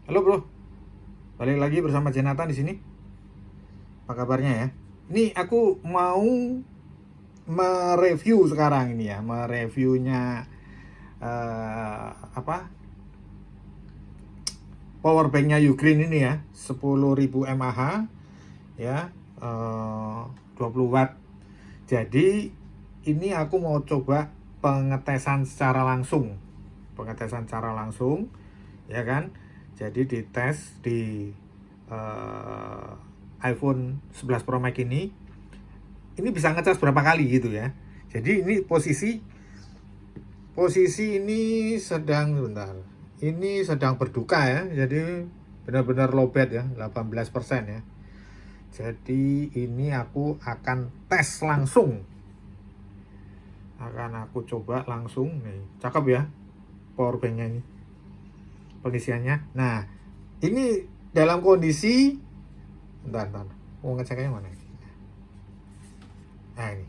Halo bro, balik lagi bersama Jonathan di sini. Apa kabarnya ya? Ini aku mau mereview sekarang ini ya, mereviewnya apa? Powerbanknya Ugreen ini ya, 10.000 mAh ya, 20 watt. Jadi ini aku mau coba pengetesan secara langsung, ya kan? Jadi dites di eh, iPhone 11 Pro Max ini bisa ngecas berapa kali gitu ya. Jadi ini posisi ini sedang bentar. Ini sedang berduka ya. Jadi benar-benar lowbat ya, 18% ya. Jadi ini aku akan tes langsung. Akan aku coba langsung nih. Cakep ya powerbanknya ini. Pengisiannya. Nah, ini dalam kondisi bentar. Mau ngeceknya mana? Nah, ini.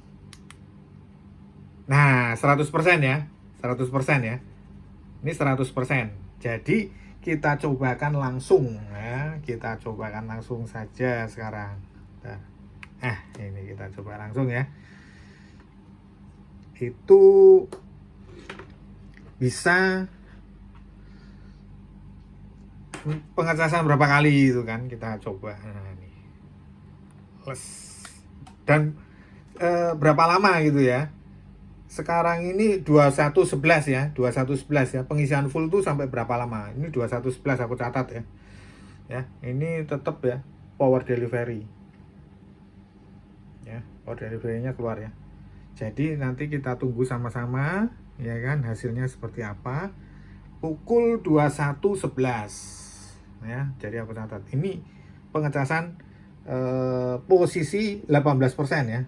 Nah, 100% ya. 100% ya. Ini 100%. Jadi kita cobakan langsung ya. Kita cobakan langsung saja sekarang. Ini kita coba langsung ya. Itu bisa pengecasan berapa kali itu kan kita coba. Nah, ini. Dan berapa lama gitu ya. Sekarang ini 2111 ya, 2111 ya. Pengisian full tuh sampai berapa lama? Ini 2111 aku catat ya. Ya, ini tetap ya power delivery. Ya, power delivery-nya keluar ya. Jadi nanti kita tunggu sama-sama ya kan hasilnya seperti apa. Pukul 2111 ya. Jadi aku catat. Ini pengecasan posisi 18% ya.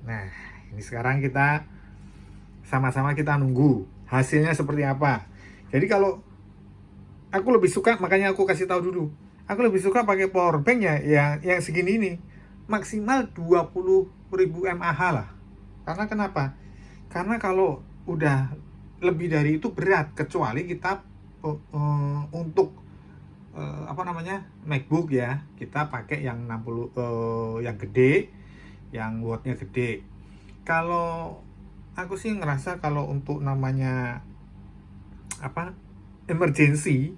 Nah, ini sekarang kita sama-sama kita nunggu hasilnya seperti apa. Jadi kalau aku lebih suka, makanya aku kasih tahu dulu. Aku lebih suka pakai power bank ya yang segini ini. Maksimal 20.000 mAh lah. Karena kenapa? Karena kalau udah lebih dari itu berat, kecuali kita untuk apa namanya? MacBook ya. Kita pakai yang 60 yang gede, yang wattnya gede. Kalau aku sih ngerasa kalau untuk namanya apa emergency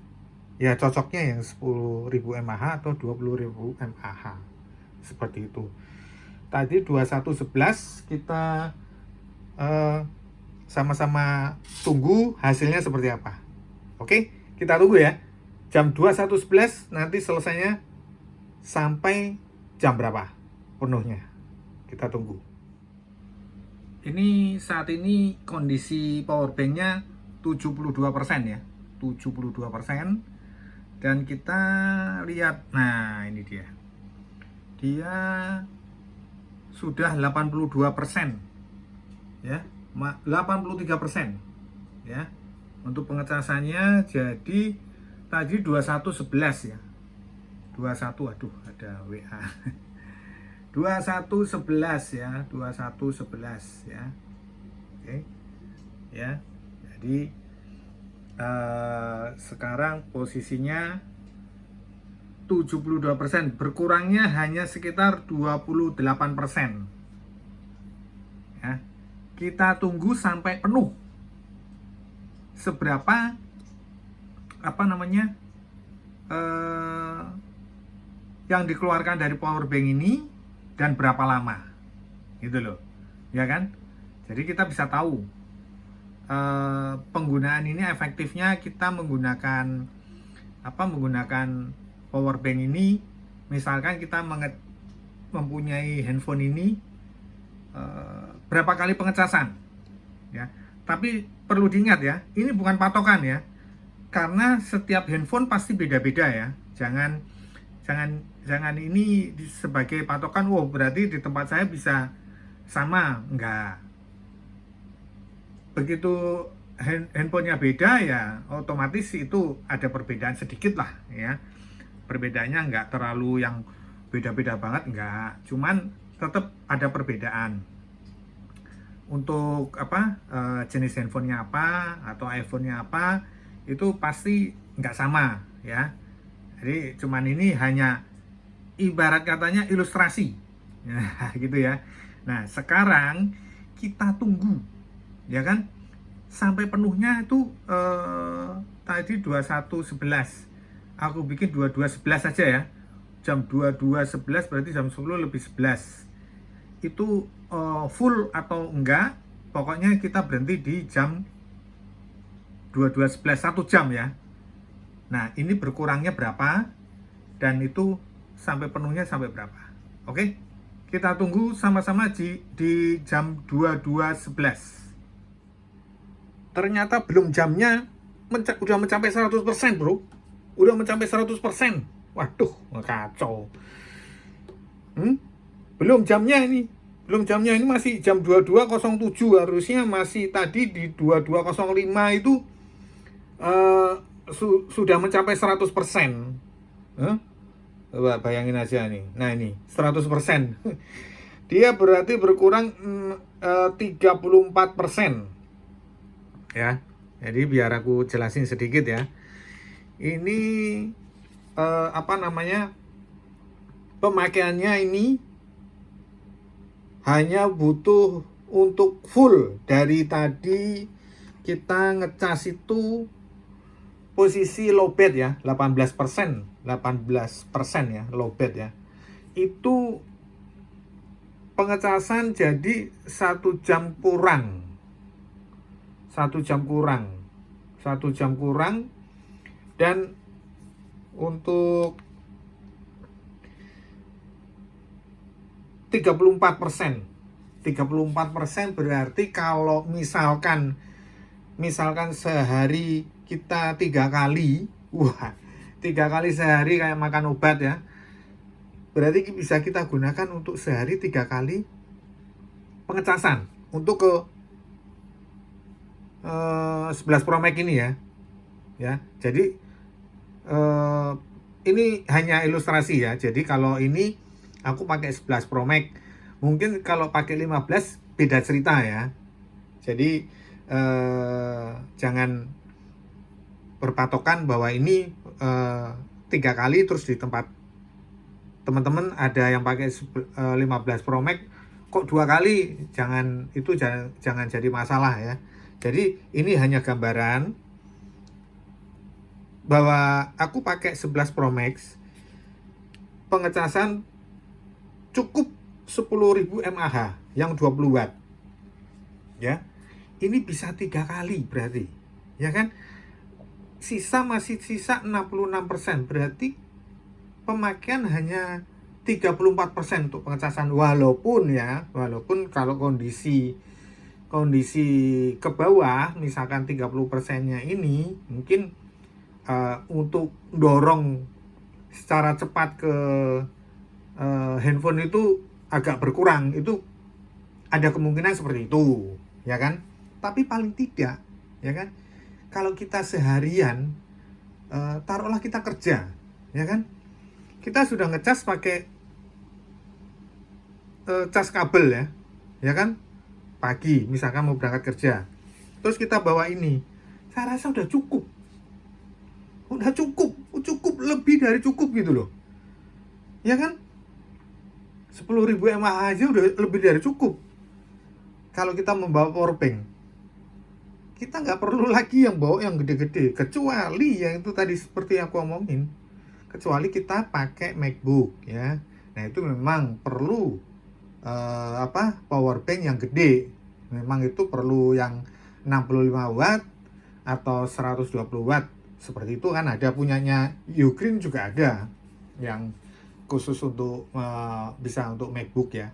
ya cocoknya yang 10.000 mAh atau 20.000 mAh seperti itu. Tadi 2111 kita eh, sama-sama tunggu hasilnya seperti apa. Oke, kita tunggu ya. Jam 2111 nanti selesainya sampai jam berapa penuhnya. Kita tunggu. Ini saat ini kondisi powerbanknya 72% ya, 72%. Dan kita lihat, nah ini dia sudah 82% ya, 83% ya untuk pengecasannya. Jadi tadi 2111 ya, 21, aduh ada WA 2111 ya, 2111 ya. Oke ya. Jadi sekarang posisinya 72%, berkurangnya hanya sekitar 28% ya. Kita tunggu sampai penuh seberapa apa namanya yang dikeluarkan dari powerbank ini dan berapa lama gitu loh ya kan. Jadi kita bisa tahu penggunaan ini efektifnya kita menggunakan powerbank ini. Misalkan kita mempunyai handphone ini berapa kali pengecasan ya. Tapi perlu diingat ya, ini bukan patokan ya, karena setiap handphone pasti beda-beda ya. Jangan ini sebagai patokan, wow berarti di tempat saya bisa sama. Enggak. Begitu handphonenya beda ya otomatis itu ada perbedaan sedikit lah ya. Perbedaannya enggak terlalu yang beda-beda banget, enggak, cuman tetap ada perbedaan untuk jenis handphonenya apa atau iPhone-nya apa itu pasti nggak sama ya. Jadi cuman ini hanya ibarat katanya ilustrasi. Nah, gitu ya. Nah, sekarang kita tunggu ya kan sampai penuhnya itu tadi 21.11. Aku bikin 22.11 saja ya. Jam 22.11 berarti jam 10 lebih 11. Itu full atau enggak, pokoknya kita berhenti di jam 22.11, 1 jam ya. Nah, ini berkurangnya berapa dan itu sampai penuhnya sampai berapa. Oke? Kita tunggu sama-sama di jam 22.11. Ternyata belum jamnya udah mencapai 100%, Bro. Udah mencapai 100%. Waduh, kacau. Belum jamnya ini. Belum jamnya ini masih jam 22.07, harusnya masih tadi di 22.05 itu sudah mencapai 100%. Coba bayangin aja nih. Nah, ini 100%. Dia berarti berkurang 34%. Ya. Jadi biar aku jelasin sedikit ya. Ini apa namanya? Pemakaiannya ini hanya butuh untuk full dari tadi kita ngecas itu posisi low bed ya, 18% ya, low bed ya. Itu pengecasan jadi 1 jam kurang. 1 jam kurang. 1 jam kurang. Dan untuk 34%. 34% berarti kalau misalkan sehari kita 3 kali, 3 kali sehari kayak makan obat ya, berarti bisa kita gunakan untuk sehari 3 kali pengecasan untuk ke 11 Pro Max ini ya. Jadi ini hanya ilustrasi ya. Jadi kalau ini aku pakai 11 Pro Max, mungkin kalau pakai 15 beda cerita ya. Jadi jangan berpatokan bahwa ini 3 kali terus di tempat teman-teman ada yang pakai 15 Pro Max kok 2 kali, jangan jadi masalah ya. Jadi ini hanya gambaran bahwa aku pakai 11 Pro Max pengecasan cukup 10.000 mAh yang 20 watt ya. Ini bisa 3 kali berarti ya kan, masih sisa 66%, berarti pemakaian hanya 34% untuk pengecasan. Walaupun kalau kondisi ke bawah misalkan 30%-nya ini mungkin untuk dorong secara cepat ke handphone itu agak berkurang, itu ada kemungkinan seperti itu ya kan. Tapi paling tidak ya kan, kalau kita seharian taruhlah kita kerja ya kan, kita sudah ngecas pakai cas kabel ya kan, pagi misalkan mau berangkat kerja, terus kita bawa ini, saya rasa udah cukup, lebih dari cukup gitu loh ya kan. 10.000 mAh aja udah lebih dari cukup. Kalau kita membawa power bank, kita nggak perlu lagi yang bawa yang gede-gede, kecuali yang itu tadi seperti yang aku omongin, kecuali kita pakai MacBook ya. Nah itu memang perlu power bank yang gede, memang itu perlu yang 65 watt atau 120 watt seperti itu kan, ada punyanya Ugreen juga ada yang khusus untuk bisa untuk MacBook ya.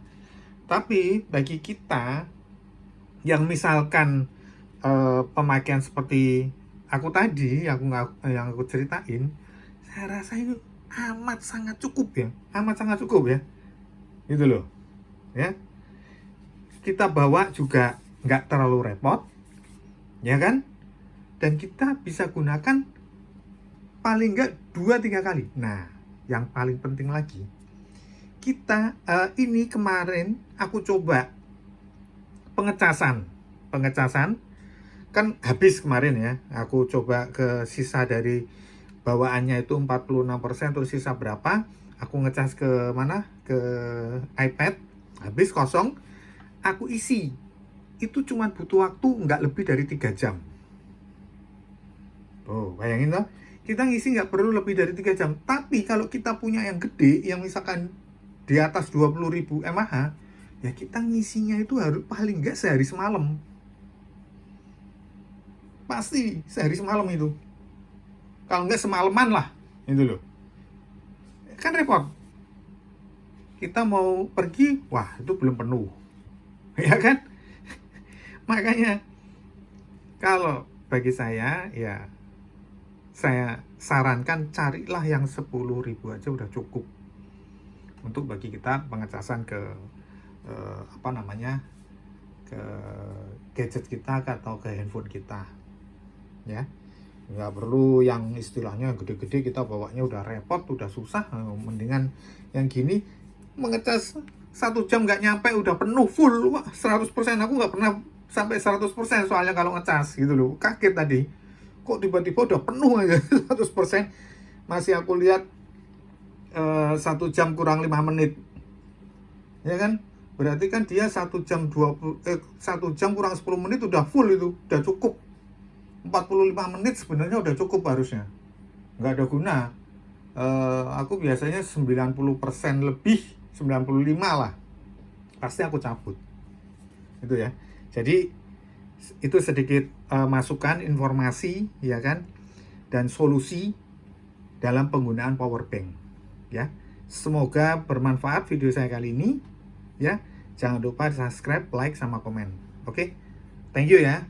Tapi bagi kita yang misalkan pemakaian seperti aku tadi yang aku ceritain, saya rasa itu amat sangat cukup ya, gitu loh ya. Kita bawa juga nggak terlalu repot ya kan, dan kita bisa gunakan paling nggak 2-3 kali. Nah yang paling penting lagi, kita ini kemarin aku coba pengecasan kan habis kemarin ya. Aku coba ke sisa dari bawaannya itu 46%, terus sisa berapa? Aku ngecas ke mana? Ke iPad, habis kosong. Aku isi. Itu cuma butuh waktu nggak lebih dari 3 jam. Oh, bayangin loh. Kita ngisi nggak perlu lebih dari 3 jam. Tapi kalau kita punya yang gede, yang misalkan di atas 20.000 mAh, ya kita ngisinya itu harus paling nggak sehari semalam. Pasti sehari semalam itu. Kalau nggak semalaman lah, itu loh. Kan repot. Kita mau pergi, wah itu belum penuh. Ya kan? Makanya kalau bagi saya, ya saya sarankan carilah yang 10.000 aja udah cukup untuk bagi kita pengecasan ke apa namanya, ke gadget kita atau ke handphone kita, ya. Nggak perlu yang istilahnya gede-gede, kita bawanya udah repot, udah susah. Mendingan yang gini, mengecas 1 jam nggak nyampe udah penuh full. Wah, 100%. Aku nggak pernah sampai 100% soalnya kalau ngecas gitu loh. Kaget tadi, kok tiba-tiba udah penuh aja 100%. Masih aku lihat 1 jam kurang 5 menit, ya kan? Berarti kan dia 1 jam kurang 10 menit udah full, itu udah cukup. 45 menit sebenarnya udah cukup harusnya, nggak ada guna. Aku biasanya 90% lebih, 95 lah, pasti aku cabut itu ya. Jadi itu sedikit masukan, informasi, ya kan, dan solusi dalam penggunaan power bank, ya. Semoga bermanfaat video saya kali ini, ya. Jangan lupa subscribe, like, sama komen. Oke, thank you ya.